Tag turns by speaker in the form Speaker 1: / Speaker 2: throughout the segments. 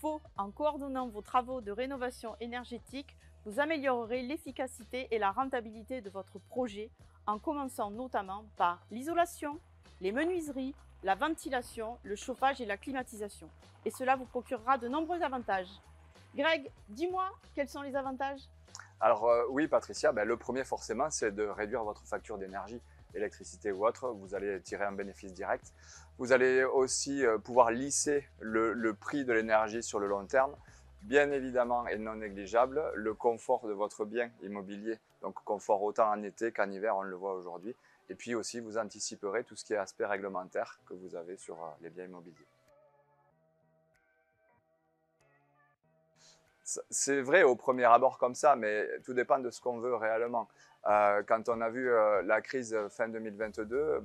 Speaker 1: faut, en coordonnant vos travaux de rénovation énergétique, vous améliorerez l'efficacité et la rentabilité de votre projet en commençant notamment par l'isolation, les menuiseries, la ventilation, le chauffage et la climatisation. Et cela vous procurera de nombreux avantages. Greg, dis-moi, quels sont les avantages?
Speaker 2: Alors oui Patricia, le premier forcément c'est de réduire votre facture d'énergie, électricité ou autre, vous allez tirer un bénéfice direct. Vous allez aussi pouvoir lisser le prix de l'énergie sur le long terme. Bien évidemment et non négligeable, le confort de votre bien immobilier, donc confort autant en été qu'en hiver, on le voit aujourd'hui. Et puis aussi vous anticiperez tout ce qui est aspect réglementaire que vous avez sur les biens immobiliers. C'est vrai au premier abord comme ça, mais tout dépend de ce qu'on veut réellement. Quand on a vu la crise fin 2022,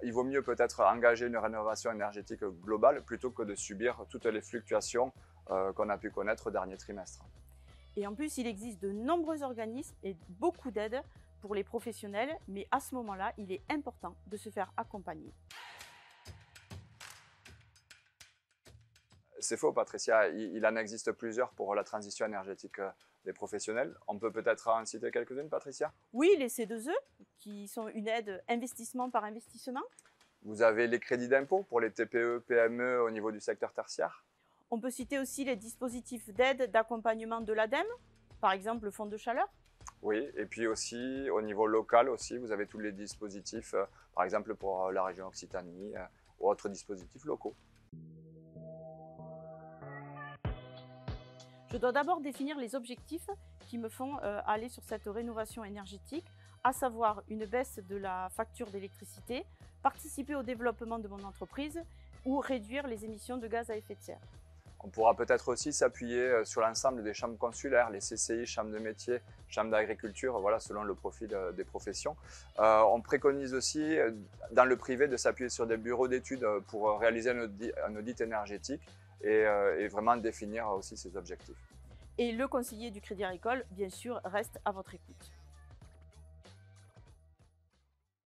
Speaker 2: il vaut mieux peut-être engager une rénovation énergétique globale plutôt que de subir toutes les fluctuations qu'on a pu connaître au dernier trimestre.
Speaker 1: Et en plus, il existe de nombreux organismes et beaucoup d'aides pour les professionnels, mais à ce moment-là, il est important de se faire accompagner.
Speaker 2: C'est faux, Patricia. Il en existe plusieurs pour la transition énergétique des professionnels. On peut peut-être en citer quelques-unes, Patricia?
Speaker 1: Oui, les C2E, qui sont une aide investissement par investissement.
Speaker 2: Vous avez les crédits d'impôt pour les TPE, PME au niveau du secteur tertiaire.
Speaker 1: On peut citer aussi les dispositifs d'aide d'accompagnement de l'ADEME, par exemple le fonds de chaleur.
Speaker 2: Oui, et puis aussi au niveau local aussi, vous avez tous les dispositifs, par exemple pour la région Occitanie ou autres dispositifs locaux.
Speaker 1: Je dois d'abord définir les objectifs qui me font aller sur cette rénovation énergétique, à savoir une baisse de la facture d'électricité, participer au développement de mon entreprise ou réduire les émissions de gaz à effet de serre.
Speaker 2: On pourra peut-être aussi s'appuyer sur l'ensemble des chambres consulaires, les CCI, chambres de métiers, chambres d'agriculture, voilà, selon le profil des professions. On préconise aussi dans le privé de s'appuyer sur des bureaux d'études pour réaliser un audit énergétique et vraiment définir aussi ses objectifs.
Speaker 1: Et le conseiller du Crédit Agricole, bien sûr, reste à votre écoute.